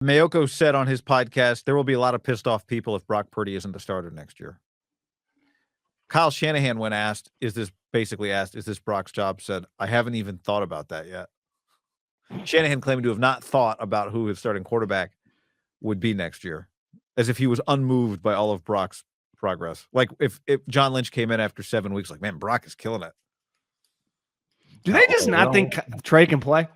Mayoko said on his podcast, there will be a lot of pissed off people if Brock Purdy isn't the starter next year. Kyle Shanahan, when asked, is this Brock's job, said, I haven't even thought about that yet. Shanahan claimed to have not thought about who his starting quarterback would be next year, as if he was unmoved by all of Brock's progress. Like if John Lynch came in after 7 weeks, like, man, Brock is killing it. Do they just not think Trey can play?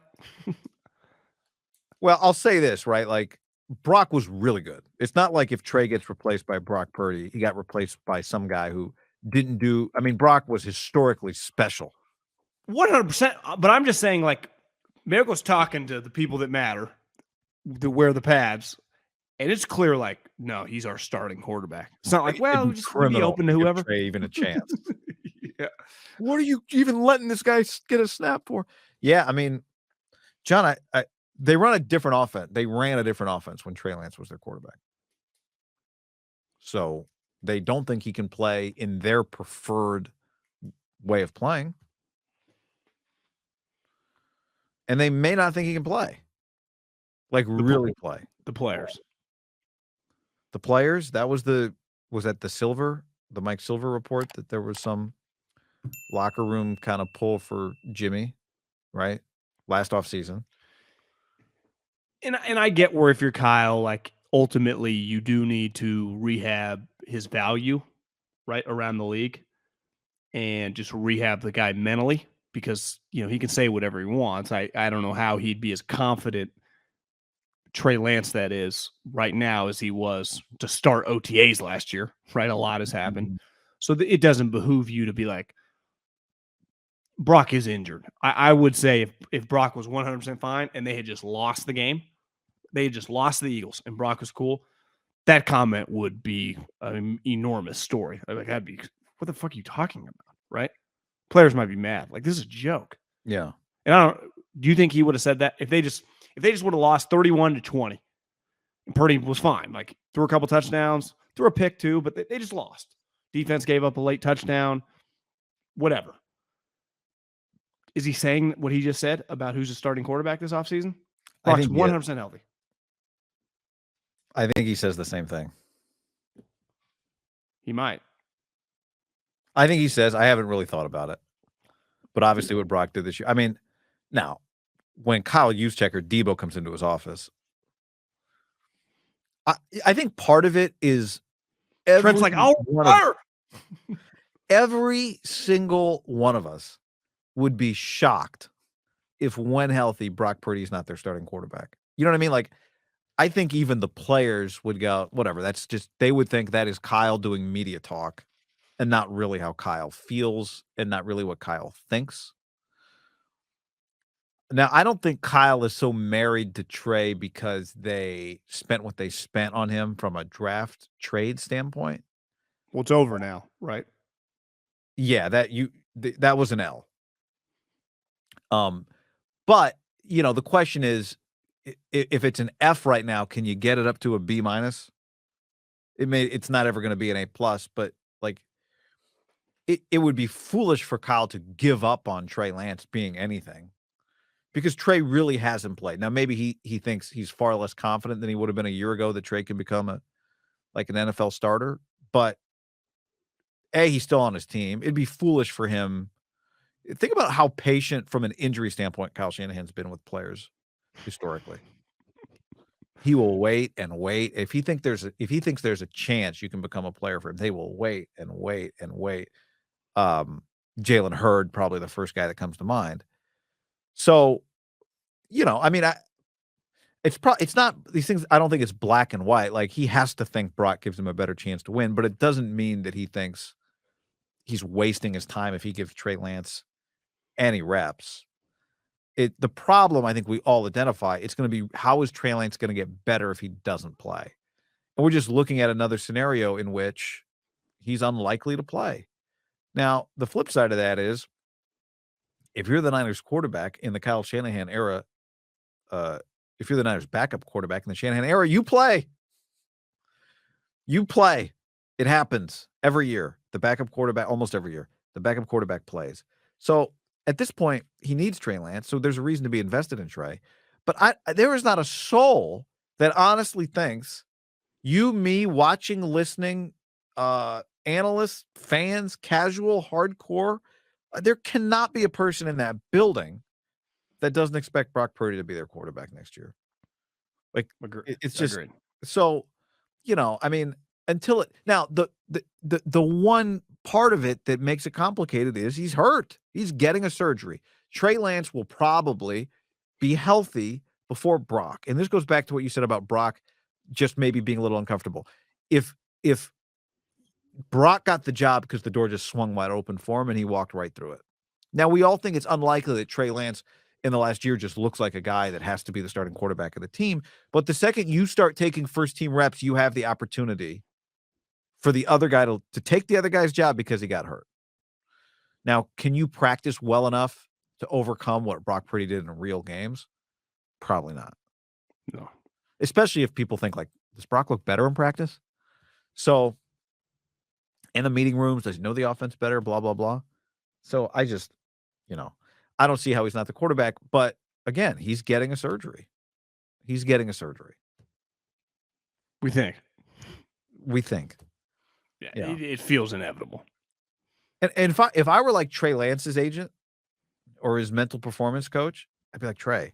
Well, I'll say this, right? Like, Brock was really good. It's not like if Trey gets replaced by Brock Purdy, he got replaced by some guy who didn't do. I mean, Brock was historically special. 100%. But I'm just saying, like, Miracle's talking to the people that matter, that wear the pads, and it's clear, like, no, he's our starting quarterback. It's not like, well, just be open to whoever. Trey even a chance. Yeah. What are you even letting this guy get a snap for? Yeah, I mean, John, they run a different offense. They ran a different offense when Trey Lance was their quarterback. So they don't think he can play in their preferred way of playing. And they may not think he can play. Like, really play. The players. The players, was that the Mike Silver report that there was some locker room kind of pull for Jimmy, right? Last offseason. And I get where if you're Kyle, like, ultimately you do need to rehab his value, right, around the league and just rehab the guy mentally because, he can say whatever he wants. I don't know how he'd be as confident, Trey Lance, that is, right now as he was to start OTAs last year, right? A lot has happened. Mm-hmm. So it doesn't behoove you to be like, Brock is injured. I would say if Brock was 100% fine and they had just lost the game, they had just lost the Eagles and Brock was cool, that comment would be an enormous story. Like, that'd be, what the fuck are you talking about, right? Players might be mad. Like, this is a joke. Yeah. And do you think he would have said that if they just would have lost 31-20 and Purdy was fine, like threw a couple touchdowns, threw a pick too, but they just lost. Defense gave up a late touchdown, whatever. Is he saying what he just said about who's the starting quarterback this offseason? Brock's 100% healthy. I think he says the same thing. He might. I think he says, I haven't really thought about it. But obviously what Brock did this year. I mean, now, when Kyle Juszczyk or Debo comes into his office, I think part of it is Trent's like, every single one of us would be shocked if, when healthy, Brock Purdy is not their starting quarterback. You know what I mean? Like, I think even the players would go, whatever, that's just, they would think that is Kyle doing media talk and not really how Kyle feels and not really what Kyle thinks. Now, I don't think Kyle is so married to Trey because they spent what they spent on him from a draft trade standpoint. Well, it's over now, right? Yeah, that was an L. But, the question is, if it's an F right now, can you get it up to a B minus? It's not ever going to be an A plus, but like it would be foolish for Kyle to give up on Trey Lance being anything because Trey really hasn't played. Now, maybe he thinks he's far less confident than he would have been a year ago that Trey can become an NFL starter, but he's still on his team. It'd be foolish for him. Think about how patient from an injury standpoint Kyle Shanahan's been with players historically. He will wait and wait. If he thinks there's a chance you can become a player for him, they will wait and wait and wait. Jalen Hurd, probably the first guy that comes to mind. So, I mean, it's not these things. I don't think it's black and white. Like, he has to think Brock gives him a better chance to win, but it doesn't mean that he thinks he's wasting his time if he gives Trey Lance any reps. The problem, I think we all identify, it's going to be, how is Trey Lance going to get better if he doesn't play? And we're just looking at another scenario in which he's unlikely to play. Now, the flip side of that is, if you're the Niners quarterback in the Kyle Shanahan era, if you're the Niners backup quarterback in the Shanahan era, you play. You play. It happens every year. The backup quarterback, almost every year, the backup quarterback plays. So at this point, he needs Trey Lance, so there's a reason to be invested in Trey. But there is not a soul that honestly thinks you, me, watching, listening, analysts, fans, casual, hardcore, there cannot be a person in that building that doesn't expect Brock Purdy to be their quarterback next year. Like, it's just Agreed. so, I mean, until it now the one part of it that makes it complicated is he's hurt. He's getting a surgery. Trey Lance will probably be healthy before Brock. And this goes back to what you said about Brock just maybe being a little uncomfortable. If Brock got the job because the door just swung wide open for him and he walked right through it. Now, we all think it's unlikely that Trey Lance in the last year just looks like a guy that has to be the starting quarterback of the team. But the second you start taking first team reps, you have the opportunity for the other guy to take the other guy's job because he got hurt. Now, can you practice well enough to overcome what Brock Purdy did in real games? Probably not. No. Especially if people think, like, does Brock look better in practice? So, in the meeting rooms, does he know the offense better? Blah, blah, blah. So, I just, I don't see how he's not the quarterback. But, again, he's getting a surgery. We think. Yeah. It feels inevitable. And if I were like Trey Lance's agent or his mental performance coach, I'd be like, Trey,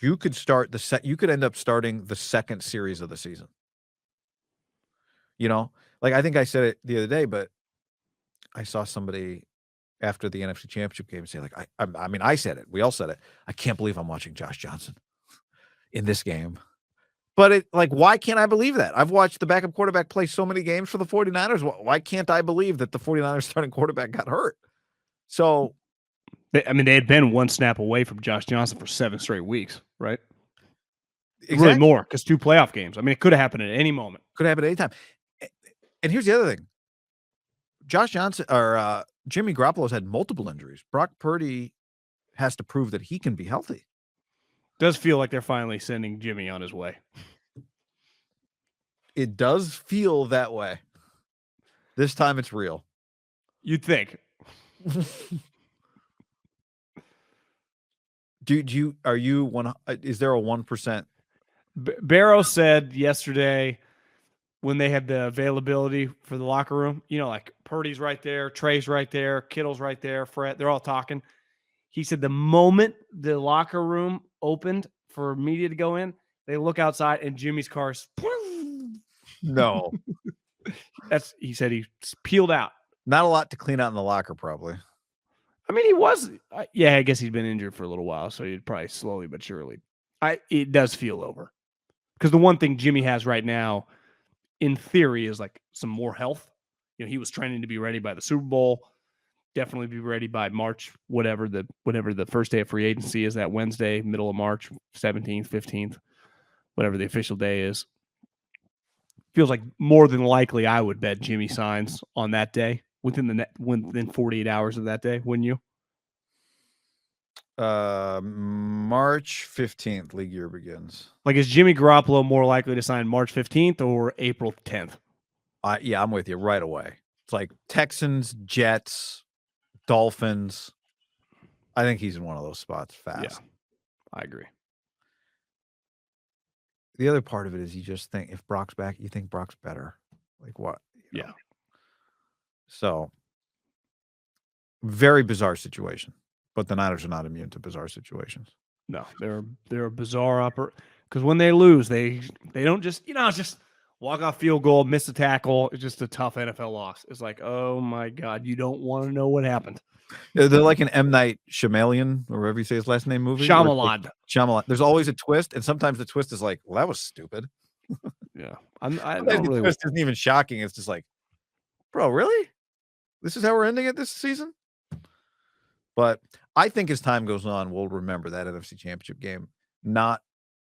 you could end up starting the second series of the season. Like, I think I said it the other day, but I saw somebody after the NFC Championship game say, like, I mean, I said it. We all said it. I can't believe I'm watching Josh Johnson in this game. But why can't I believe that? I've watched the backup quarterback play so many games for the 49ers. Why can't I believe that the 49ers starting quarterback got hurt? So, they had been one snap away from Josh Johnson for 7 straight weeks, right? Exactly. Really more, because 2 playoff games. I mean, it could have happened at any moment. Could happen at any time. And here's the other thing. Josh Johnson or Jimmy Garoppolo's had multiple injuries. Brock Purdy has to prove that he can be healthy. Does feel like they're finally sending Jimmy on his way. It does feel that way. This time it's real. You'd think. Is there a 1%? Barrow said yesterday when they had the availability for the locker room, like Purdy's right there, Trey's right there, Kittle's right there, Fred, they're all talking. He said the moment the locker room opened for media to go in, they look outside and Jimmy's car's no. He said he peeled out. Not a lot to clean out in the locker, probably. I mean, he was. I guess he'd been injured for a little while, so he'd probably slowly but surely. It does feel over. Because the one thing Jimmy has right now, in theory, is like some more health. He was training to be ready by the Super Bowl. Definitely be ready by March, whatever the first day of free agency is, that Wednesday, middle of March, 17th, 15th, whatever the official day is. Feels like more than likely I would bet Jimmy signs on that day within 48 hours of that day, wouldn't you? March 15th, league year begins. Like, is Jimmy Garoppolo more likely to sign March 15th or April 10th? Yeah, I'm with you right away. It's like Texans, Jets, Dolphins. I think he's in one of those spots fast. Yeah, I agree. The other part of it is you just think if Brock's back, you think Brock's better. Like what? Yeah. So, very bizarre situation. But the Niners are not immune to bizarre situations. No, they're a bizarre because when they lose, they don't just just walk off field goal, miss a tackle. It's just a tough NFL loss. It's like, oh my God, you don't want to know what happened. They're like an M. Night Shyamalan, or whatever you say his last name movie. Shyamalan. Shyamalan. There's always a twist, and sometimes the twist is like, well, that was stupid. Yeah. I don't really. The twist isn't even shocking. It's just like, bro, really? This is how we're ending it this season? But I think as time goes on, we'll remember that NFC Championship game, not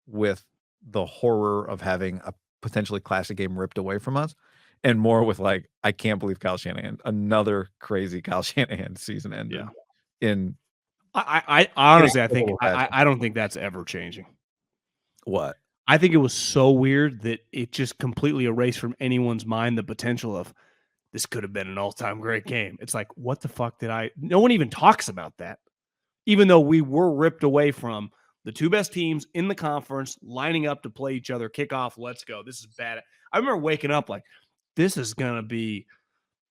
with the horror of having a potentially classic game ripped away from us, and more with like, I can't believe Kyle Shanahan, another crazy Kyle Shanahan season ended. Yeah. I honestly, I don't think that's ever changing. What? I think it was so weird that it just completely erased from anyone's mind the potential of this could have been an all-time great game. It's like, what the fuck no one even talks about that. Even though we were ripped away from The two best teams in the conference lining up to play each other. Kickoff. Let's go. This is bad. I remember waking up like, this is gonna be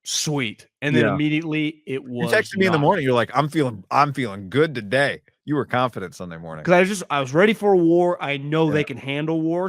sweet, and then immediately it You was. texted me in the morning. You're like, I'm feeling good today. You were confident Sunday morning. Because I was ready for a war. I know they can handle war.